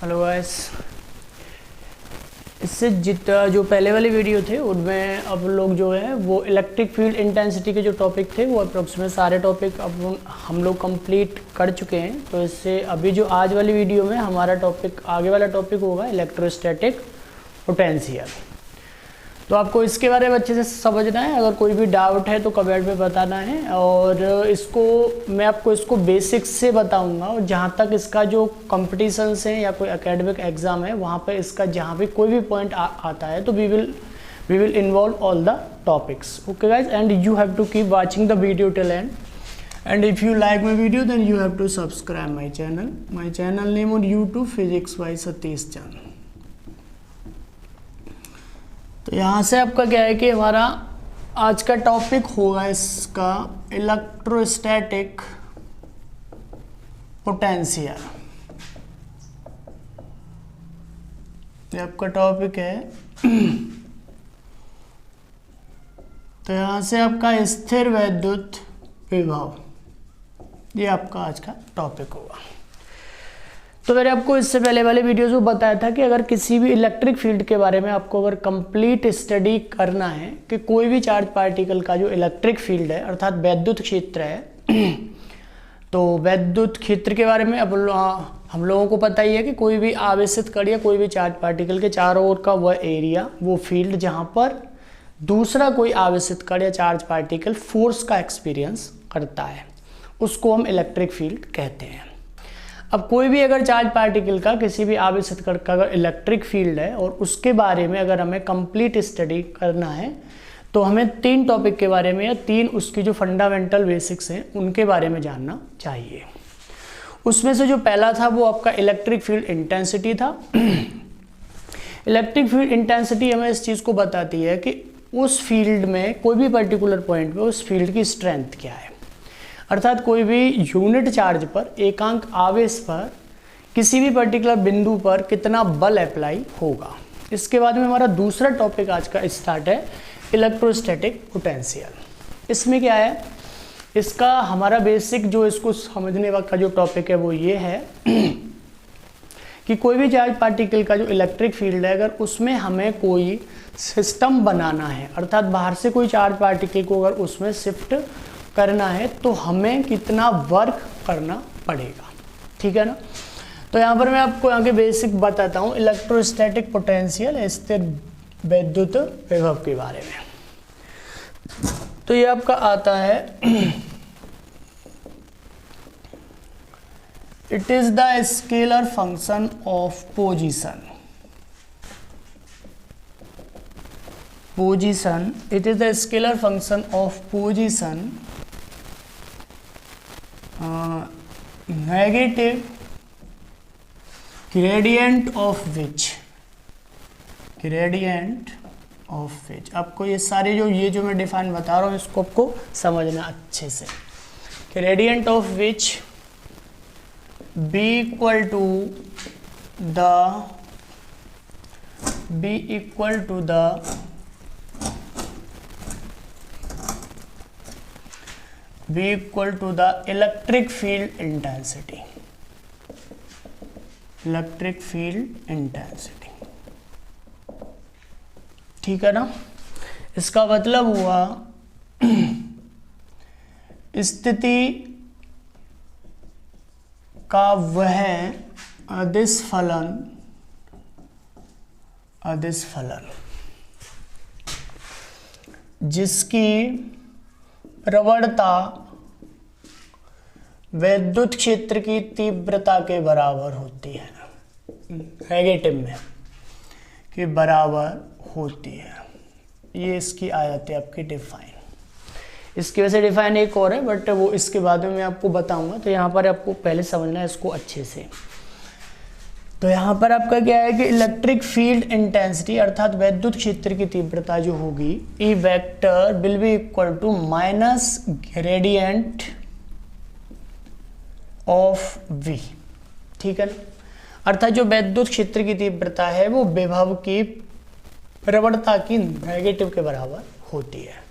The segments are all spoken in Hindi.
Hello guys. इससे जो पहले वाले वीडियो थे उनमें अब लोग जो है वो इलेक्ट्रिक फील्ड इंटेंसिटी के जो टॉपिक थे वो अप्रोक्सीमेट सारे टॉपिक अब हम लोग कंप्लीट कर चुके हैं। तो इससे अभी जो आज वाली वीडियो में हमारा टॉपिक आगे वाला टॉपिक होगा इलेक्ट्रोस्टैटिक पोटेंशियल। तो आपको इसके बारे में अच्छे से समझना है। अगर कोई भी डाउट है तो कमेंट में बताना है, और इसको मैं आपको इसको बेसिक्स से बताऊंगा। और जहाँ तक इसका जो कॉम्पिटिशन्स हैं या कोई एकेडमिक एग्ज़ाम है वहाँ पे इसका जहाँ भी कोई भी पॉइंट आता है तो we will involve all the topics. Okay guys, and you have to keep watching the video till end. And if you like my video then you have to subscribe my channel name on YouTube physics by Satish Chand. तो यहाँ से आपका क्या है कि हमारा आज का टॉपिक होगा इसका इलेक्ट्रोस्टैटिक पोटेंशियल। ये आपका टॉपिक है। तो यहाँ से आपका स्थिर वैद्युत विभव, ये आपका आज का टॉपिक होगा। तो मैंने आपको इससे पहले वाले वीडियोज़ में बताया था कि अगर किसी भी इलेक्ट्रिक फील्ड के बारे में आपको अगर कंप्लीट स्टडी करना है कि कोई भी चार्ज पार्टिकल का जो इलेक्ट्रिक फील्ड है अर्थात वैद्युत क्षेत्र है, तो वैद्युत क्षेत्र के बारे में अब हम लोगों को पता ही है कि कोई भी आवेशित कण या कोई भी चार्ज पार्टिकल के चारों ओर का वह एरिया, वो फील्ड जहाँ पर दूसरा कोई आवेशित कण या चार्ज पार्टिकल फोर्स का एक्सपीरियंस करता है, उसको हम इलेक्ट्रिक फील्ड कहते हैं। अब कोई भी अगर चार्ज पार्टिकल का किसी भी आवेशित कण का अगर इलेक्ट्रिक फील्ड है और उसके बारे में अगर हमें कंप्लीट स्टडी करना है तो हमें 3 टॉपिक के बारे में या 3 उसकी जो फंडामेंटल बेसिक्स हैं उनके बारे में जानना चाहिए। उसमें से जो पहला था वो आपका इलेक्ट्रिक फील्ड इंटेंसिटी था। इलेक्ट्रिक फील्ड इंटेंसिटी हमें इस चीज़ को बताती है कि उस फील्ड में कोई भी पर्टिकुलर पॉइंट पे उस फील्ड की स्ट्रेंथ क्या है, अर्थात कोई भी यूनिट चार्ज पर एकांक आवेश पर किसी भी पर्टिकुलर बिंदु पर कितना बल अप्लाई होगा। इसके बाद में हमारा दूसरा टॉपिक आज का स्टार्ट है इलेक्ट्रोस्टैटिक पोटेंशियल। इसमें क्या है, इसका हमारा बेसिक जो इसको समझने का जो टॉपिक है वो ये है कि कोई भी चार्ज पार्टिकल का जो इलेक्ट्रिक फील्ड है अगर उसमें हमें कोई सिस्टम बनाना है, अर्थात बाहर से कोई चार्ज पार्टिकल को अगर उसमें शिफ्ट करना है तो हमें कितना वर्क करना पड़ेगा। ठीक है ना। तो यहाँ पर मैं आपको यहाँ के बेसिक बताता हूँ इलेक्ट्रोस्टैटिक पोटेंशियल, स्थिर वैद्युत विभव के बारे में। तो ये आपका आता है it is the scalar function of position. It is the scalar function of position negative gradient of विच आपको ये सारे जो मैं डिफाइन बता रहा हूँ इसको आपको समझना अच्छे से। Gradient of which be equal to the electric field intensity. ठीक है ना। इसका मतलब हुआ स्थिति का वह अदिश फलन जिसकी प्रवणता वैद्युत क्षेत्र की तीव्रता के बराबर होती है, नेगेटिव में के बराबर होती है। ये इसकी आयत है आपकी डिफाइन। इसकी वजह से डिफाइन एक और है बट वो इसके बाद में मैं आपको बताऊंगा। तो यहाँ पर आपको पहले समझना है इसको अच्छे से। तो यहाँ पर आपका क्या है कि इलेक्ट्रिक फील्ड इंटेंसिटी अर्थात वैद्युत क्षेत्र की तीव्रता जो होगी E vector will be equal to minus gradient of V. ठीक है ना। अर्थात जो वैद्युत क्षेत्र की तीव्रता है वो विभव की प्रवणता की नेगेटिव के बराबर होती है।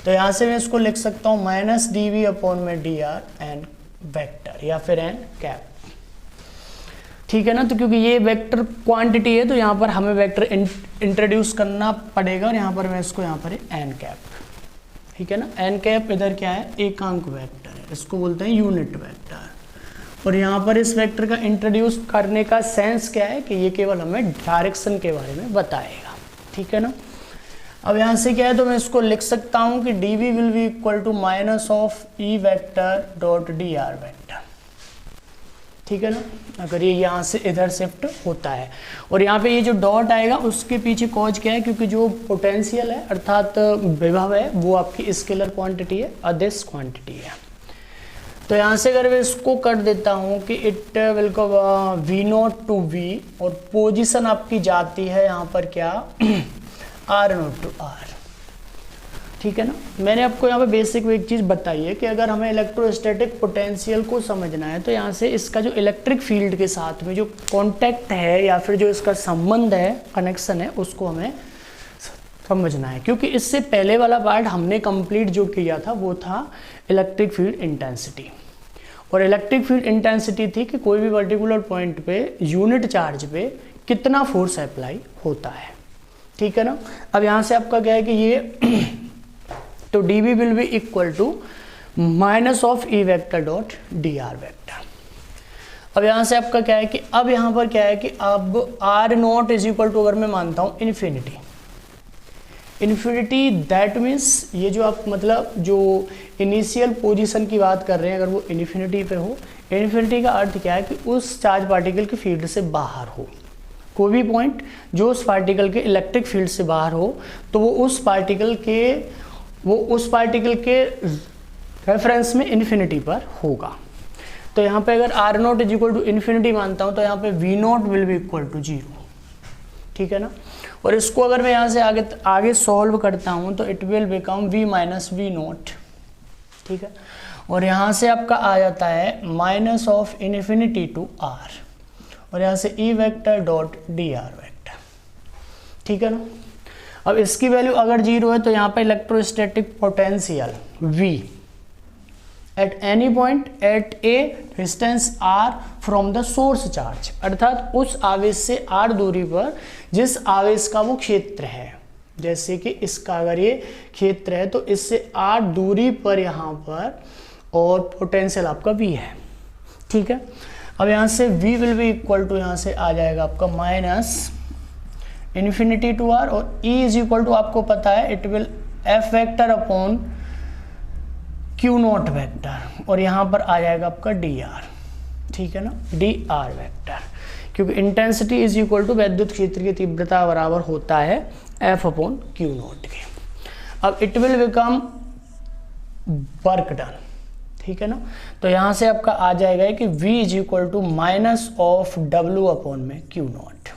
तो यहाँ से मैं इसको लिख सकता हूँ माइनस डी वी अपॉन में डी आर एन वेक्टर या फिर एन कैप। ठीक है ना। तो क्योंकि ये वेक्टर क्वांटिटी है तो यहाँ पर हमें वेक्टर इंट्रोड्यूस करना पड़ेगा और यहाँ पर मैं इसको यहाँ पर एन कैप, ठीक है ना। एन कैप इधर क्या है, एकांक वेक्टर है, इसको बोलते हैं यूनिट वेक्टर। और यहाँ पर इस वेक्टर का इंट्रोड्यूस करने का सेंस क्या है कि ये केवल हमें डायरेक्शन के बारे में बताएगा, ठीक है ना। अब यहाँ से क्या है तो मैं इसको लिख सकता हूँ कि D V will be equal to minus of E vector dot D R vector, ठीक है ना, अगर ये यहाँ से इधर शिफ्ट होता है। और यहाँ पे ये जो डॉट आएगा उसके पीछे कॉज क्या है, क्योंकि जो पोटेंशियल है अर्थात विभव है वो आपकी स्केलर क्वांटिटी है, अदिश क्वांटिटी है। तो यहाँ से अगर मैं इसको कर देता हूँ कि it will go V not to V, और पोजीशन आपकी जाती है यहाँ पर क्या आर नॉट टू आर, ठीक है ना। मैंने आपको यहाँ पे बेसिक एक चीज़ बताई है कि अगर हमें इलेक्ट्रोस्टैटिक पोटेंशियल को समझना है तो यहाँ से इसका जो इलेक्ट्रिक फील्ड के साथ में जो कॉन्टैक्ट है या फिर जो इसका संबंध है, कनेक्शन है, उसको हमें समझना है। क्योंकि इससे पहले वाला पार्ट हमने कंप्लीट जो किया था वो था इलेक्ट्रिक फील्ड इंटेंसिटी, और इलेक्ट्रिक फील्ड इंटेंसिटी थी कि कोई भी पर्टिकुलर पॉइंट पे यूनिट चार्ज पे कितना फोर्स अप्लाई होता है, ठीक है ना। अब यहाँ से आपका क्या है कि ये तो D V will be equal to minus of E vector dot D R vector. अब यहाँ से आपका क्या है कि अब यहाँ पर क्या है कि अब R not is equal to, अगर मैं मानता हूँ इन्फिनिटी, इन्फिनिटी दैट मीन्स ये जो आप मतलब जो इनिशियल पोजीशन की बात कर रहे हैं अगर वो इन्फिनिटी पे हो, इन्फिनिटी का अर्थ क्या है कि उस चार्ज पार्टिकल के फील्ड से बाहर हो, कोई भी पॉइंट जो उस पार्टिकल के इलेक्ट्रिक फील्ड से बाहर हो तो वो उस पार्टिकल के रेफरेंस में इन्फिनिटी पर होगा। तो यहाँ पे अगर R not is equal to infinity मानता हूँ तो यहाँ पे V not will be equal to 0, ठीक है ना। और इसको अगर मैं यहाँ से आगे सॉल्व करता हूँ तो it will become V minus V not, ठीक है। और यहाँ से आपका आ जाता है minus of infinity to R, और यहाँ से E vector dot D R vector, ठीक है ना। अब इसकी वैल्यू अगर 0 है तो यहाँ पे electrostatic potential V at any point at a distance r from the source charge, अर्थात उस आवेश से r दूरी पर जिस आवेश का वो क्षेत्र है, जैसे कि इसका अगर ये क्षेत्र है तो इससे r दूरी पर यहाँ पर, और पोटेंशियल आपका V है, ठीक है। अब यहाँ से V will be equal to, यहाँ से आ जाएगा आपका माइनस इन्फिनिटी टू आर, और E इज इक्वल टू आपको पता है it will F vector upon Q not vector, और यहाँ पर आ जाएगा आपका dr, ठीक है ना, dr वेक्टर, क्योंकि इंटेंसिटी इज इक्वल टू वैद्युत क्षेत्र की तीव्रता बराबर होता है F अपॉन Q नॉट के। अब it will become work done, ठीक है ना। तो यहाँ से आपका आ जाएगा कि V is equal to minus of W upon में Q नॉट,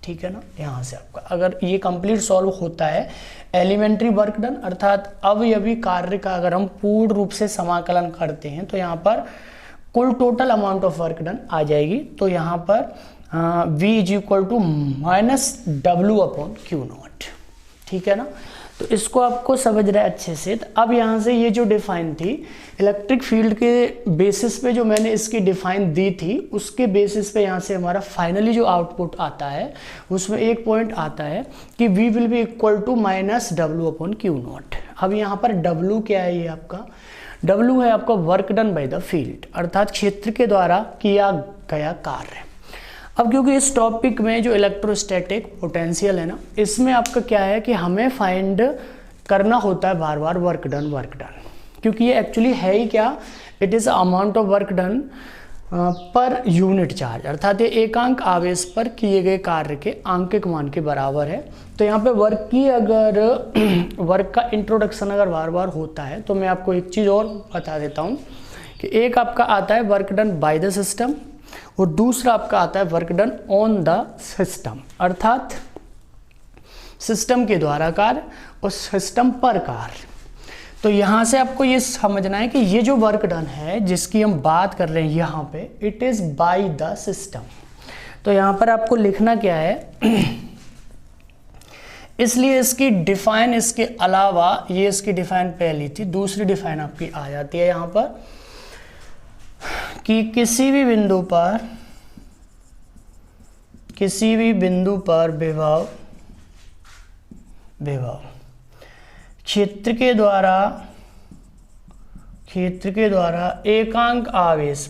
ठीक है ना। यहाँ से आपका अगर ये कंप्लीट सॉल्व होता है एलिमेंट्री वर्क डन, अर्थात अवयवी कार्य का अगर हम पूर्ण रूप से समाकलन करते हैं तो यहाँ पर कुल total amount of work done आ जाएगी। तो यहाँ पर V is equal to minus W upon Q not, ठीक है ना। तो इसको आपको समझ रहा है अच्छे से। तो अब यहाँ से ये जो डिफाइन थी इलेक्ट्रिक फील्ड के बेसिस पे, जो मैंने इसकी डिफाइन दी थी उसके बेसिस पे यहाँ से हमारा फाइनली जो आउटपुट आता है उसमें एक पॉइंट आता है कि V will be equal to minus W upon Q not. अब यहाँ पर W क्या है, ये आपका W है आपका work done by the field, अर्थात क्षेत्र के द्वारा किया गया कार्य। अब क्योंकि इस टॉपिक में जो इलेक्ट्रोस्टैटिक पोटेंशियल है ना, इसमें आपका क्या है कि हमें फाइंड करना होता है बार बार वर्क डन, क्योंकि ये एक्चुअली है ही क्या, it is amount of work done per unit charge, अर्थात ये एकांक आवेश पर किए गए कार्य के आंकिक मान के बराबर है। तो यहाँ पे वर्क की अगर वर्क का इंट्रोडक्शन अगर बार बार होता है तो मैं आपको एक चीज़ और बता देता हूँ कि एक आपका आता है work done by the system, और दूसरा आपका आता है work done on the system, अर्थात सिस्टम के द्वारा कार्य और सिस्टम पर कार्य। तो यहाँ से आपको ये समझना है कि ये जो वर्क डन है जिसकी हम बात कर रहे हैं यहाँ पे, it is by the system. तो यहाँ पर आपको लिखना क्या है इसलिए इसकी डिफाइन, इसके अलावा ये इसकी डिफाइन पहली थी, दूसरी डिफाइन आपकी आ जाती है यहाँ पर कि किसी भी बिंदु पर किसी भी बिंदु पर विभव क्षेत्र के द्वारा एकांक आवेश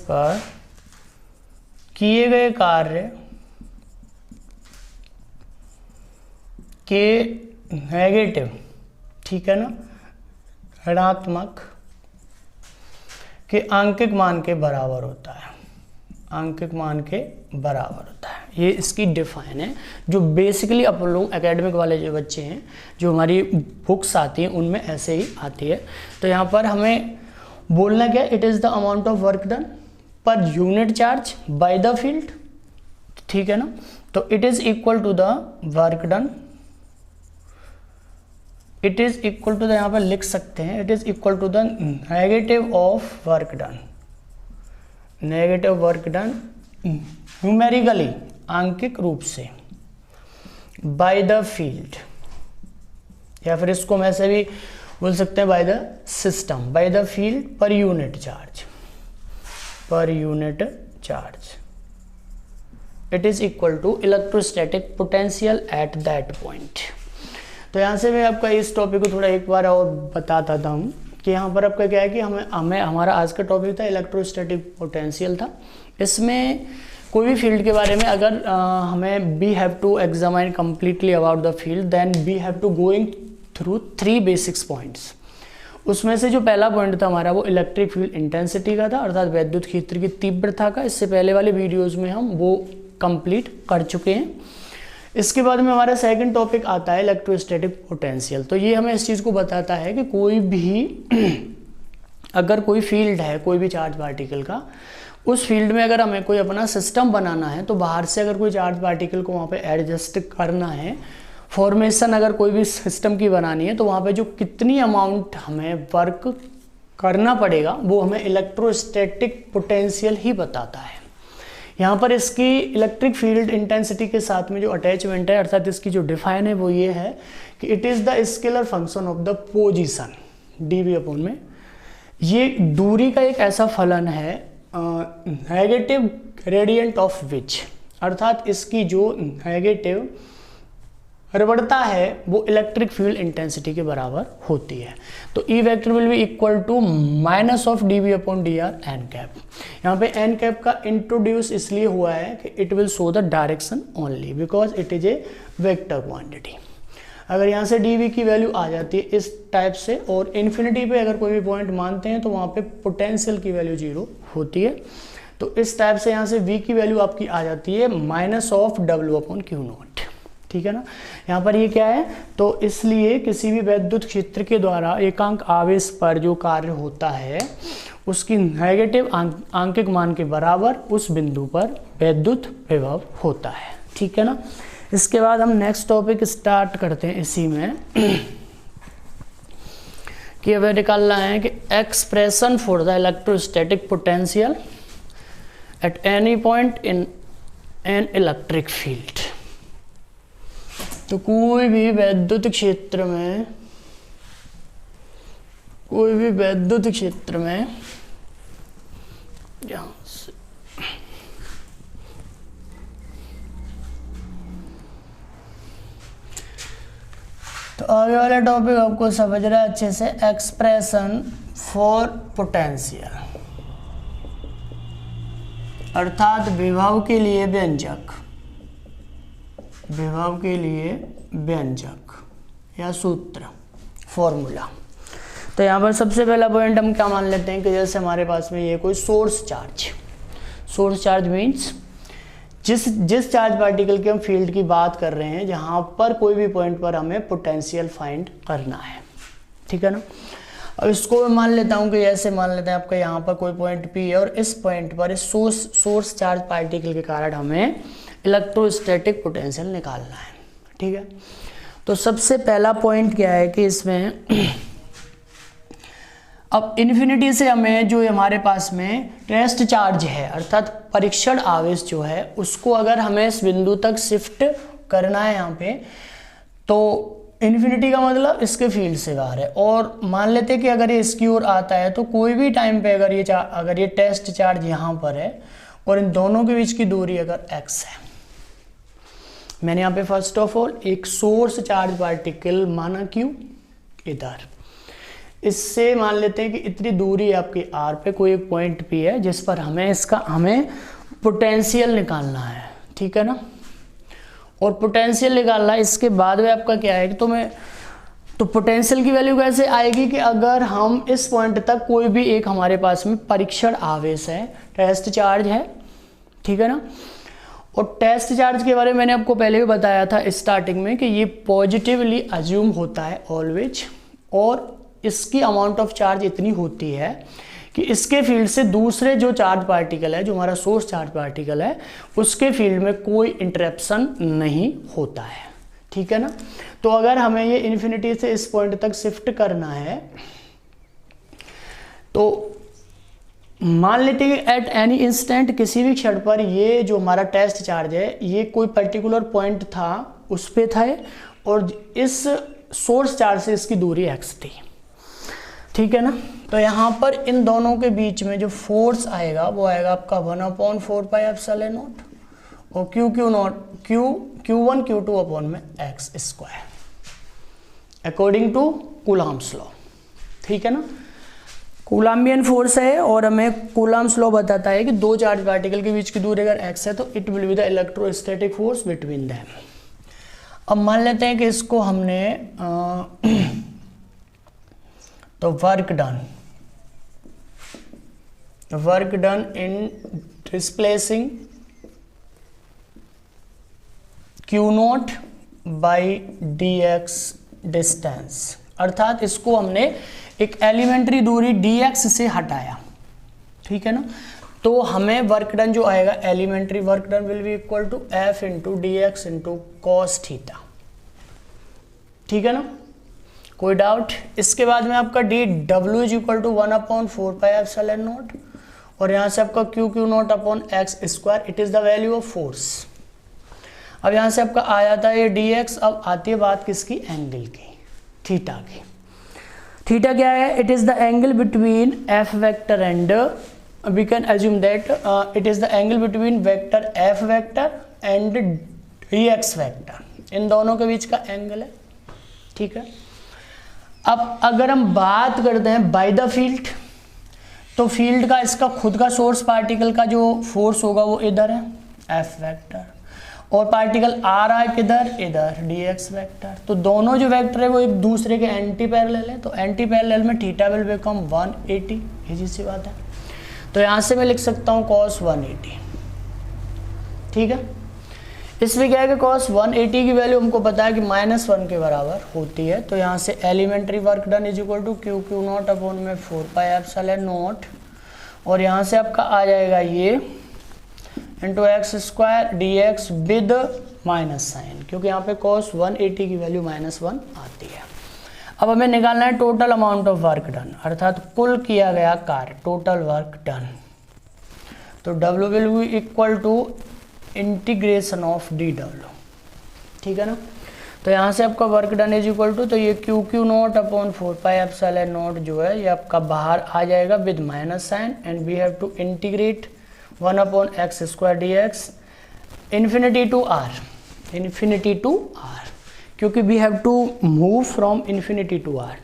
पर किए गए कार्य के नेगेटिव, ठीक है ना, ऋणात्मक के आंकिक मान के बराबर होता है। ये इसकी डिफाइन है, जो बेसिकली अपन लोग एकेडमिक वाले जो बच्चे हैं, जो हमारी बुक्स आती हैं उनमें ऐसे ही आती है। तो यहाँ पर हमें बोलना क्या, it is the amount of work done per unit charge by the field, ठीक है ना। तो it is equal to the work done, it is equal to the, यहाँ पर लिख सकते हैं, it is equal to the negative of work done numerically, आंकिक रूप से, बाय द फील्ड, या फिर इसको हम ऐसे भी बोल सकते हैं by the system, by the field per unit charge, it is equal to electrostatic potential at that point. तो यहाँ से मैं आपका इस टॉपिक को थोड़ा एक बार और बताता था हूँ कि यहाँ पर आपका क्या है कि हमें हमारा आज का टॉपिक था इलेक्ट्रोस्टैटिक पोटेंशियल था। इसमें कोई भी फील्ड के बारे में अगर हमें we have to examine completely about the field, then we have to going through 3 basics points. उसमें से जो पहला पॉइंट था हमारा वो इलेक्ट्रिक फील्ड इंटेंसिटी का था, अर्थात विद्युत क्षेत्र की तीव्रता का। इससे पहले वाले वीडियोज़ में हम वो कंप्लीट कर चुके हैं। इसके बाद में हमारा सेकंड टॉपिक आता है इलेक्ट्रोस्टैटिक पोटेंशियल। तो ये हमें इस चीज़ को बताता है कि कोई भी अगर कोई फील्ड है, कोई भी चार्ज पार्टिकल का, उस फील्ड में अगर हमें कोई अपना सिस्टम बनाना है, तो बाहर से अगर कोई चार्ज पार्टिकल को वहाँ पे एडजस्ट करना है, फॉर्मेशन अगर कोई भी सिस्टम की बनानी है, तो वहाँ पे जो कितनी अमाउंट हमें वर्क करना पड़ेगा वो हमें इलेक्ट्रोस्टैटिक पोटेंशियल ही बताता है। यहाँ पर इसकी इलेक्ट्रिक फील्ड इंटेंसिटी के साथ में जो अटैचमेंट है, अर्थात इसकी जो डिफाइन है वो ये है कि it is the scalar function of the position dv/, में ये दूरी का एक ऐसा फलन है नेगेटिव ग्रेडियंट ऑफ विच, अर्थात इसकी जो नेगेटिव प्रवणता है वो इलेक्ट्रिक फील्ड इंटेंसिटी के बराबर होती है। तो E vector will be equal to minus of dv/dr n cap. यहाँ पे n कैप का इंट्रोड्यूस इसलिए हुआ है कि it will show the direction only because it is a vector quantity. अगर यहाँ से dv की वैल्यू आ जाती है इस टाइप से, और इन्फिनिटी पे अगर कोई भी पॉइंट मानते हैं तो वहाँ पे पोटेंशियल की वैल्यू 0 होती है। तो इस टाइप से यहाँ से v की वैल्यू आपकी आ जाती है माइनस ऑफ W/Q0, ठीक है ना। यहाँ पर ये क्या है, तो इसलिए किसी भी विद्युत क्षेत्र के द्वारा एकांक आवेश पर जो कार्य होता है उसकी नेगेटिव आंकिक मान के बराबर उस बिंदु पर विद्युत विभव होता है, ठीक है ना। इसके बाद हम नेक्स्ट टॉपिक स्टार्ट करते हैं इसी में कि हमें निकालना है कि expression for the electrostatic potential eight any point in an electric field. तो कोई भी विद्युत क्षेत्र में यहाँ से तो आगे वाला टॉपिक आपको समझ रहा है अच्छे से, एक्सप्रेशन फॉर पोटेंशियल, अर्थात विभव के लिए व्यंजक या सूत्र, फॉर्मूला। तो यहाँ पर सबसे पहला पॉइंट हम क्या मान लेते हैं कि जैसे हमारे पास में ये कोई सोर्स चार्ज मीन्स जिस चार्ज पार्टिकल के हम फील्ड की बात कर रहे हैं, जहाँ पर कोई भी पॉइंट पर हमें पोटेंशियल फाइंड करना है, ठीक है ना। अब इसको मैं मान लेता हूँ कि ऐसे मान लेते हैं आपका यहाँ पर कोई पॉइंट P है और इस पॉइंट पर इस सोर्स चार्ज पार्टिकल के कारण हमें इलेक्ट्रोस्टैटिक पोटेंशियल निकालना है, ठीक है। तो सबसे पहला पॉइंट क्या है कि इसमें अब इन्फिनिटी से हमें जो हमारे पास में टेस्ट चार्ज है, अर्थात परीक्षण आवेश जो है, उसको अगर हमें इस बिंदु तक शिफ्ट करना है यहाँ पे, तो इन्फिनिटी का मतलब इसके फील्ड से बाहर है। और मान लेते हैं कि अगर ये इसकी ओर आता है तो कोई भी टाइम पे अगर ये टेस्ट चार्ज यहाँ पर है, और इन दोनों के बीच की दूरी अगर x है, मैंने यहाँ पे फर्स्ट ऑफ ऑल एक सोर्स चार्ज पार्टिकल माना q इधर, इससे मान लेते हैं कि इतनी दूरी आपकी r पे कोई एक पॉइंट p है जिस पर हमें पोटेंशियल निकालना है, ठीक है ना। और पोटेंशियल निकालना है, इसके बाद में आपका क्या है कि तो पोटेंशियल की वैल्यू कैसे आएगी कि अगर हम इस पॉइंट तक कोई भी एक हमारे पास में परीक्षण आवेश है, टेस्ट चार्ज है, ठीक है ना। और टेस्ट चार्ज के बारे में मैंने आपको पहले भी बताया था स्टार्टिंग में कि ये पॉजिटिवली अज्यूम होता है ऑलवेज, और इसकी अमाउंट ऑफ चार्ज इतनी होती है कि इसके फील्ड से दूसरे जो चार्ज पार्टिकल है, जो हमारा सोर्स चार्ज पार्टिकल है, उसके फील्ड में कोई इंटरेक्शन नहीं होता है, ठीक है ना। तो अगर हमें ये इन्फिनिटी से इस पॉइंट तक शिफ्ट करना है, तो मान लेते हैं कि एट एनी इंस्टेंट, किसी भी क्षण पर ये जो हमारा टेस्ट चार्ज है ये कोई पर्टिकुलर पॉइंट था उस पे था, और इस सोर्स चार्ज से इसकी दूरी x थी, ठीक है ना। तो यहाँ पर इन दोनों के बीच में जो फोर्स आएगा वो आएगा आपका 1/4πε0 और Q1 Q2 अपॉन में x² according to Coulomb's law, ठीक है ना। कूलम्बियन फोर्स है और हमें कूलम्ब्स लॉ बताता है कि दो चार्ज पार्टिकल के बीच की दूरी अगर x है तो it will be the electrostatic force between them. अब मान लेते हैं कि इसको हमने तो work done in displacing Q0 by dx distance, अर्थात इसको हमने एक एलिमेंट्री दूरी dx से हटाया, ठीक है ना। तो हमें वर्क डन जो आएगा, elementary work done will be equal to F into dx into cos theta, ठीक है ना, कोई डाउट। इसके बाद में आपका dw इज इक्वल टू 1/4πε0 और यहाँ से आपका Q0 upon x², it is the value of force. अब यहाँ से आपका आ जाता है ये dx। अब आती है बात किसकी, एंगल की, थीटा की। थीटा क्या है, it is the angle between f vector and we can assume that it is the angle between vector f vector and dx vector, इन दोनों के बीच का एंगल है, ठीक है। अब अगर हम बात करते हैं बाय द फील्ड, तो फील्ड का इसका खुद का सोर्स पार्टिकल का जो फोर्स होगा वो इधर है f वेक्टर, और पार्टिकल आ रहा है किधर, इधर dx वेक्टर। तो दोनों जो वेक्टर है वो एक दूसरे के एंटी पैरेलल है, तो एंटी पैरेलल में थीटा विल बिकम 180, ये सी बात है। तो यहाँ से मैं लिख सकता हूँ cos 180, ठीक है। इसमें क्या है कि cos 180 की वैल्यू हमको पता है कि -1 के बराबर होती है, तो यहाँ से elementary work done is equal to Q0 upon में 4πε0 और यहाँ से आपका आ जाएगा ये into x² dx with minus sign, क्योंकि यहाँ पे cos 180 की वैल्यू -1 आती है। अब हमें निकालना है total amount of work done, अर्थात कुल किया गया कार्य, टोटल वर्क डन। तो W will be equal to integration of dw, ठीक है ना। तो यहाँ से आपका work done is equal to, तो ये Q0 अपॉन 4πε0 जो है ये आपका बाहर आ जाएगा with minus sign, and we have to integrate 1/x² dx infinity to r, क्योंकि we have to move from infinity to r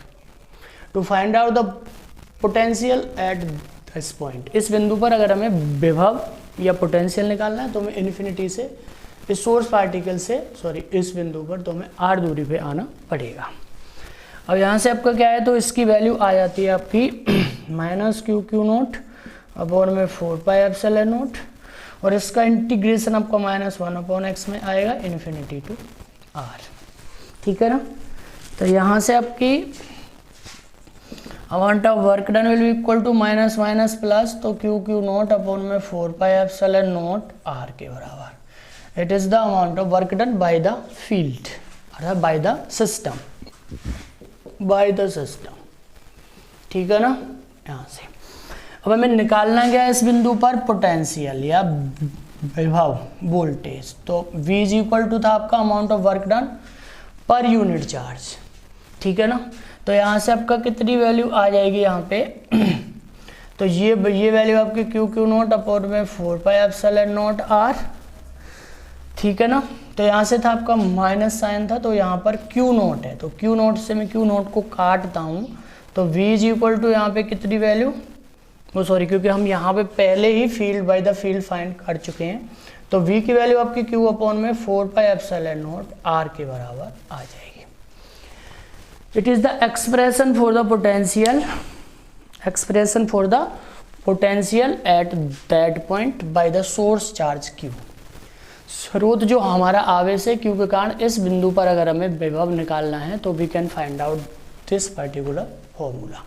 to find out the potential at this point। इस बिंदु पर अगर हमें विभव या पोटेंशियल निकालना है तो हमें इन्फिनिटी से इस सोर्स पार्टिकल से इस बिंदु पर तो हमें r दूरी पे आना पड़ेगा। अब यहाँ से आपका क्या है, तो इसकी वैल्यू आ जाती है आपकी -Q0 अपॉन में 4πε0 और इसका इंटीग्रेशन आपका -1/x में आएगा इन्फिनिटी टू r, ठीक है ना। तो यहाँ से आपकी amount of work done will be equal to minus minus plus, तो Q0 अपॉन में 4πε0 r के बराबर। It is the amount of work done by the field, अर्थात बाय द सिस्टम, ठीक है ना। यहाँ से अब हमें निकालना क्या है इस बिंदु पर, पोटेंशियल या विभव वोल्टेज। तो V इज इक्वल टू था आपका amount of work done per unit charge, ठीक है ना। तो यहाँ से आपका कितनी वैल्यू आ जाएगी यहाँ पे तो ये वैल्यू आपकी क्यू नॉट अपॉन में 4 पाई एप्सिलॉन नॉट आर, ठीक है ना। तो यहाँ से था आपका माइनस साइन था, तो यहाँ पर क्यू नॉट है, तो क्यू नॉट से मैं क्यू नॉट को काटता हूँ, तो v इज इक्वल टू यहाँ पे कितनी वैल्यू, वो सॉरी क्योंकि हम यहाँ पे पहले ही field by the field find कर चुके हैं, तो v की वैल्यू आपकी q अपॉन में 4 पाई एप्सिलॉन नॉट r के बराबर आ जाएगी। It is the expression for the potential at that point by the source charge q। स्रोत जो हमारा आवेश है q के कारण, इस बिंदु पर अगर हमें विभव निकालना है तो we can find out this particular formula,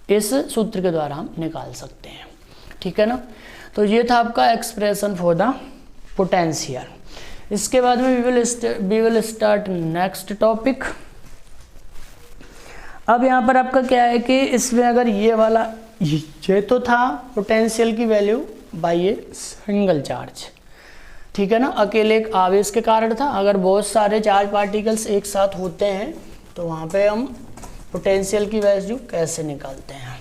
इस सूत्र के द्वारा हम निकाल सकते हैं, ठीक है ना। तो ये था आपका एक्सप्रेशन फॉर द पोटेंशियल। इसके बाद में we will start next topic. अब यहाँ पर आपका क्या है कि इसमें अगर ये वाला ये तो था पोटेंशियल की value by a single charge, ठीक है ना, अकेले एक आवेश के कारण था। अगर बहुत सारे चार्ज पार्टिकल्स एक साथ होते हैं तो वहाँ पे हम पोटेंशियल की वैल्यू कैसे निकालते हैं।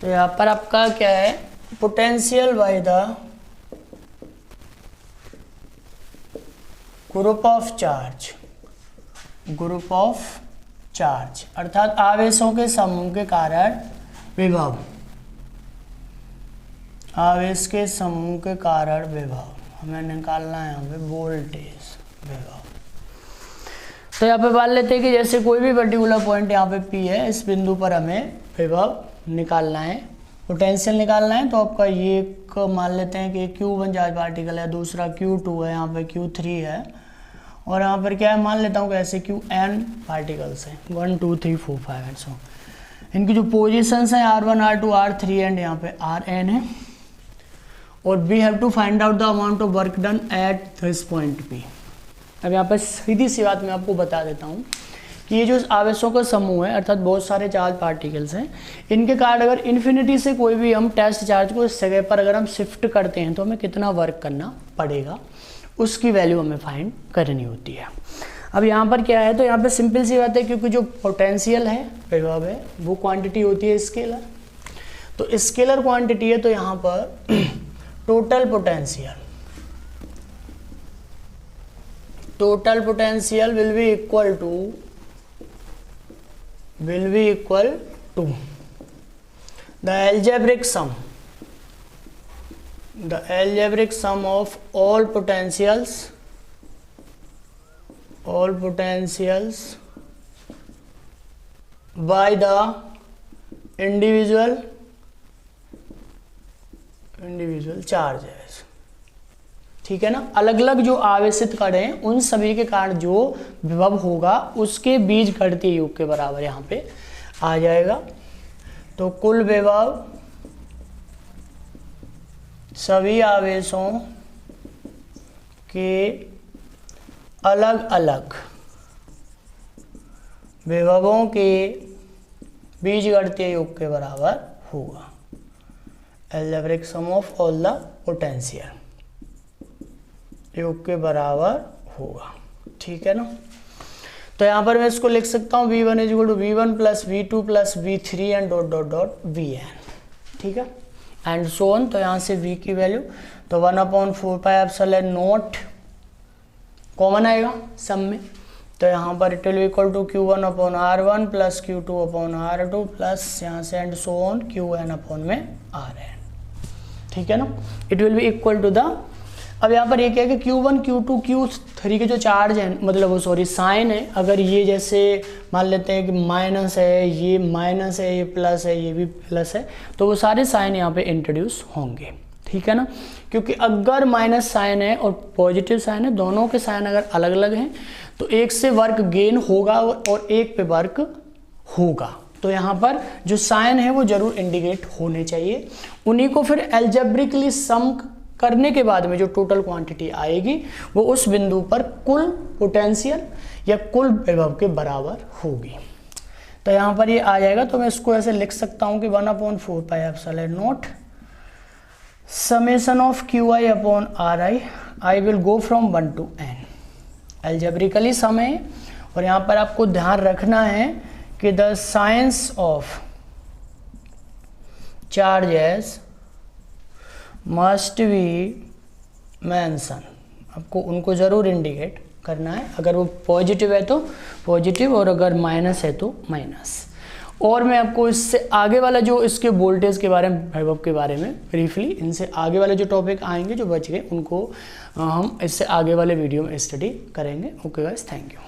तो यहाँ पर आपका क्या है, potential by the group of charge, अर्थात आवेशों के समूह के कारण विभव, आवेश के समूह के कारण विभव हमें निकालना है, यहाँ पे वोल्टेज विभव। तो यहाँ पे मान लेते हैं कि जैसे कोई भी पर्टिकुलर पॉइंट यहाँ पे P है, इस बिंदु पर हमें विभव निकालना है, पोटेंशियल निकालना है। तो आपका ये मान लेते हैं कि Q1 चार्ज पार्टिकल है, दूसरा Q2 है, यहाँ पे Q3 है, और यहाँ पर क्या है मान लेता हूँ कैसे Qn पार्टिकल्स हैं, 1 2 3 4 5 एंड सो। इनकी जो पोजिशंस हैं R1 R2 R3 एंड यहाँ पे Rn है, और we have to find out the amount of work done at this point P। अब यहाँ पर सीधी सी बात मैं आपको बता देता हूँ कि ये जो आवेशों का समूह है, अर्थात बहुत सारे चार्ज पार्टिकल्स हैं, इनके कारण अगर इन्फिनिटी से कोई भी हम टेस्ट चार्ज को इस जगह पर अगर हम शिफ्ट करते हैं तो हमें कितना वर्क करना पड़ेगा, उसकी वैल्यू हमें फाइंड करनी होती है। अब यहाँ पर क्या है, तो यहाँ पे सिंपल सी बात है, क्योंकि जो पोटेंशियल है विभव है वो क्वांटिटी होती है स्केलर, तो स्केलर क्वांटिटी है, तो यहाँ पर total potential will be equal to the algebraic sum of all potentials by the individual charges, ठीक है ना। अलग अलग जो आवेशित कण हैं उन सभी के कारण जो विभव होगा उसके बीजगणितीय योग के बराबर यहाँ पे आ जाएगा। तो कुल विभव सभी आवेशों के अलग अलग विभवों के बीजगणितीय योग के बराबर होगा, algebraic sum of all the potential योग के बराबर होगा, ठीक है ना। तो यहाँ पर मैं इसको लिख सकता हूँ V1 is equal to V1 plus V2 plus V3 and dot dot dot Vn, ठीक है, एंड सो ऑन। तो यहाँ से V की वैल्यू तो 1/4 पाई एप्सिलॉन नॉट कॉमन आएगा सम में, तो यहाँ पर it will equal to Q1 upon R1 plus Q2 upon R2 plus यहाँ से and so on Qn upon में Rn, ठीक है ना। It will be equal to the, अब यहाँ पर ये क्या है कि Q1 Q2 Q3 के जो चार्ज हैं, मतलब वो सॉरी साइन है, अगर ये जैसे मान लेते हैं कि माइनस है, ये माइनस है, ये प्लस है, ये भी प्लस है, तो वो सारे साइन यहाँ पे इंट्रोड्यूस होंगे, ठीक है ना। क्योंकि अगर माइनस साइन है और पॉजिटिव साइन है, दोनों के साइन अगर अलग अलग हैं तो एक से वर्क गेन होगा और एक पे वर्क होगा, तो यहाँ पर जो साइन है वो जरूर इंडिकेट होने चाहिए। उन्हीं को फिर एल्जेब्रिकली सम करने के बाद में जो टोटल क्वांटिटी आएगी वो उस बिंदु पर कुल पोटेंशियल या कुल विभव के बराबर होगी। तो यहाँ पर ये आ जाएगा, तो मैं इसको ऐसे लिख सकता हूँ कि 1/4 pi epsilon naught summation of Qi upon Ri i will go from 1 to n। Algebraically sum है, और यहाँ पर आपको ध्यान रखना है कि the signs of charges must be mention. आपको उनको ज़रूर इंडिकेट करना है, अगर वो पॉजिटिव है तो पॉजिटिव और अगर माइनस है तो माइनस। और मैं आपको इससे आगे वाला जो इसके वोल्टेज के बारे में, वैभव के बारे में ब्रीफली, इनसे आगे वाले जो टॉपिक आएंगे जो बच गए उनको हम इससे आगे वाले वीडियो में स्टडी करेंगे। Okay guys, thank you.